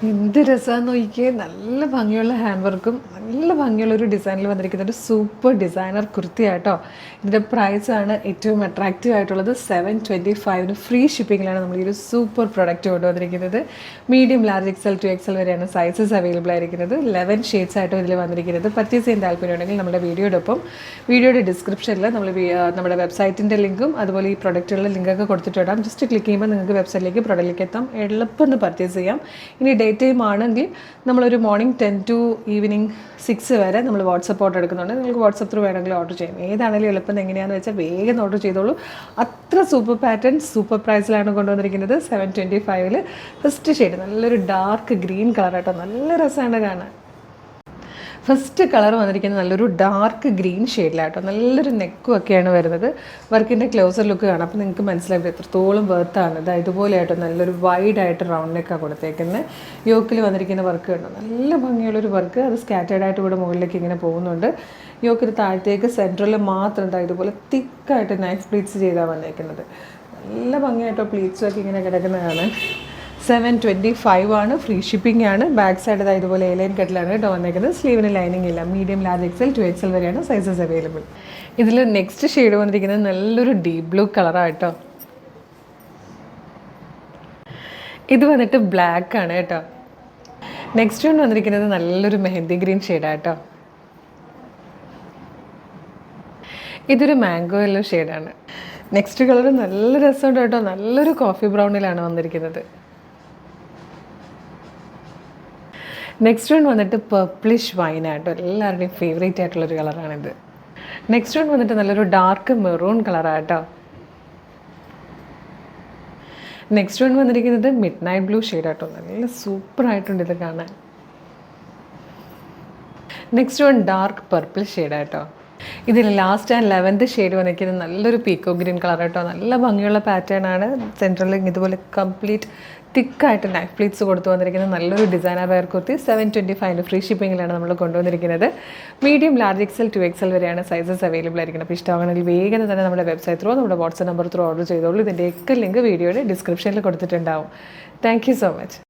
എന്ത് രസമാണെന്ന് നോക്കിയേ, നല്ല ഭംഗിയുള്ള ഹാൻഡ് വർക്കും നല്ല ഭംഗിയുള്ള ഒരു ഡിസൈനിൽ വന്നിരിക്കുന്ന ഒരു സൂപ്പർ ഡിസൈനർ കുർത്തിയാട്ടോ. ഇതിൻ്റെ പ്രൈസാണ് ഏറ്റവും അട്രാക്റ്റീവ് ആയിട്ടുള്ളത്. 725 ഫ്രീ ഷിപ്പിങ്ങിലാണ് നമ്മൾ ഈ ഒരു സൂപ്പർ പ്രൊഡക്റ്റ് കൊണ്ടുവന്നിരിക്കുന്നത്. Medium, large, XL to XL വരെയാണ് സൈസസ് അവൈലബിൾ ആയിരിക്കുന്നത്. 11 ഷെയ്ഡ്സ് ആയിട്ടോ ഇതിൽ വന്നിരിക്കുന്നത്. പർച്ചേസ് ചെയ്യാൻ താല്പര്യമുണ്ടെങ്കിൽ നമ്മുടെ വീഡിയോയുടെ ഡിസ്ക്രിപ്ഷനിൽ നമ്മുടെ വെബ്സൈറ്റിൻ്റെ ലിങ്കും അതുപോലെ ഈ പ്രൊഡക്റ്റുകളുടെ ലിങ്കൊക്കെ കൊടുത്തിട്ടിടാം. ജസ്റ്റ് ക്ലിക്ക് ചെയ്യുമ്പോൾ നിങ്ങൾക്ക് വെബ്സൈറ്റിലേക്ക് പ്രൊഡക്റ്റിലേക്ക് എത്താം. എളുപ്പം പർച്ചേസ് ചെയ്യാം. ഇനി ഡേ ടൈം ആണെങ്കിൽ നമ്മളൊരു മോർണിംഗ് 10 to ഈവനിങ് 6 വരെ നമ്മൾ വാട്സപ്പ് ഓർഡർ എടുക്കുന്നുണ്ട്. നിങ്ങൾക്ക് വാട്സപ്പ് ത്രൂ വേണമെങ്കിൽ ഓർഡർ ചെയ്യാം. ഏതാണെങ്കിലും എളുപ്പം എങ്ങനെയാണെന്ന് വെച്ചാൽ വേഗം ഓർഡർ ചെയ്തോളൂ. അത്ര സൂപ്പർ പാറ്റേൺ, സൂപ്പർ പ്രൈസിലാണ് കൊണ്ടുവന്നിരിക്കുന്നത്. 725 ഫസ്റ്റ് ഷെയ്ഡ് നല്ലൊരു ഡാർക്ക് ഗ്രീൻ കളർ ആട്ടോ. നല്ല രസമാണ് കാണാൻ. ഫസ്റ്റ് കളർ വന്നിരിക്കുന്നത് നല്ലൊരു ഡാർക്ക് ഗ്രീൻ ഷെയ്ഡിലാട്ടോ. നല്ലൊരു നെക്കും ഒക്കെയാണ് വരുന്നത്. വർക്കിൻ്റെ ക്ലോസർ ലുക്ക് കാണാം. അപ്പോൾ നിങ്ങൾക്ക് മനസ്സിലാവും എത്രത്തോളം വെർത്താണ്. ഇത് ഇതുപോലെയായിട്ടോ നല്ലൊരു വൈഡായിട്ട് റൗണ്ട് നെക്കാണ് കൊടുത്തേക്കുന്നത്. യോക്കിൽ വന്നിരിക്കുന്ന വർക്ക് കണ്ടോ, നല്ല ഭംഗിയുള്ളൊരു വർക്ക്. അത് സ്കാറ്റേഡായിട്ട് ഇവിടെ മുകളിലേക്ക് ഇങ്ങനെ പോകുന്നുണ്ട്. യോക്കിന് താഴത്തേക്ക് സെൻട്രലിൽ മാത്രം ഇതുപോലെ തിക്കായിട്ട് നൈഫ് പ്ലീറ്റ്സ് ചെയ്താണ് വന്നേക്കുന്നത്. നല്ല ഭംഗിയായിട്ടോ പ്ലീറ്റ്സൊക്കെ ഇങ്ങനെ കിടക്കുന്നതാണ്. 725 ആണ്. ഫ്രീ ഷിപ്പിംഗ് ആണ്. ബാക്ക് സൈഡ് ഇതുപോലെ എലൈൻ കട്ടിലാണ് കേട്ടോ വന്നേക്കുന്നത്. സ്ലീവിന് ലൈനിങ് ഇല്ല. Medium, large, XL to XL വരെയാണ് സൈസസ് അവൈലബിൾ. ഇതിൽ നെക്സ്റ്റ് ഷെയ്ഡ് വന്നിരിക്കുന്നത് നല്ലൊരു ഡീപ് ബ്ലൂ കളറാണ് കേട്ടോ. ഇത് വന്നിട്ട് ബ്ലാക്ക് ആണ് കേട്ടോ. നെക്സ്റ്റ് വൺ വന്നിരിക്കുന്നത് നല്ലൊരു മെഹന്തി ഗ്രീൻ ഷെയ്ഡാണ് കേട്ടോ. ഇതൊരു മാംഗോ യെല്ലോ ഷെയ്ഡാണ്. നെക്സ്റ്റ് കളർ നല്ല രസമുണ്ട് കേട്ടോ. നല്ലൊരു കോഫി ബ്രൗണിലാണ് വന്നിരിക്കുന്നത്. നെക്സ്റ്റ് വൺ വന്നിട്ട് പർപ്പിളിഷ് വൈനാട്ടോ. എല്ലാവരുടെയും ഫേവറേറ്റ് ആയിട്ടുള്ളൊരു കളറാണിത്. നെക്സ്റ്റ് വൺ വന്നിട്ട് നല്ലൊരു ഡാർക്ക് മെറൂൺ കളറാട്ടോ. നെക്സ്റ്റ് വൺ വന്നിരിക്കുന്നത് മിഡ് നൈറ്റ് ബ്ലൂ ഷെയ്ഡാട്ടോ. നല്ല സൂപ്പറായിട്ടുണ്ട് ഇത് കാണാൻ. നെക്സ്റ്റ് വൺ ഡാർക്ക് പർപ്പിൾ ഷെയ്ഡാട്ടോ. ഇതിൽ ലാസ്റ്റ് ആൻഡ് 11th ഷെയ്ഡ് വന്നിരിക്കുന്നത് നല്ലൊരു പീക്കോ ഗ്രീൻ കളർ കേട്ടോ. നല്ല ഭംഗിയുള്ള പാറ്റേൺ ആണ്. സെൻട്രലിൽ ഇതുപോലെ കംപ്ലീറ്റ് തിക്കായിട്ട് നൈഫ് പ്ലീറ്റ്സ് കൊടുത്തു വന്നിരിക്കുന്നത് നല്ലൊരു ഡിസൈനർ വെയർ കുർത്തി. 725 ഫ്രീ ഷിപ്പിങ്ങിലാണ് നമ്മൾ കൊണ്ടുവന്നിരിക്കുന്നത്. Medium, large, XL to XL വരെയാണ് സൈസസ് അവൈലബിൾ ആയിരിക്കുന്നത്. അപ്പോൾ ഇഷ്ടമാണെങ്കിൽ വേഗം തന്നെ നമ്മുടെ വെബ്സൈറ്റ് ത്രൂ, നമ്മുടെ വാട്സ്ആപ്പ് നമ്പർ ത്രൂ ഓർഡർ ചെയ്തോളൂ. ഇതിൻ്റെയൊക്കെ ലിങ്ക് വീഡിയോയുടെ ഡിസ്ക്രിപ്ഷനിൽ കൊടുത്തിട്ടുണ്ടാവും. Thank you so much.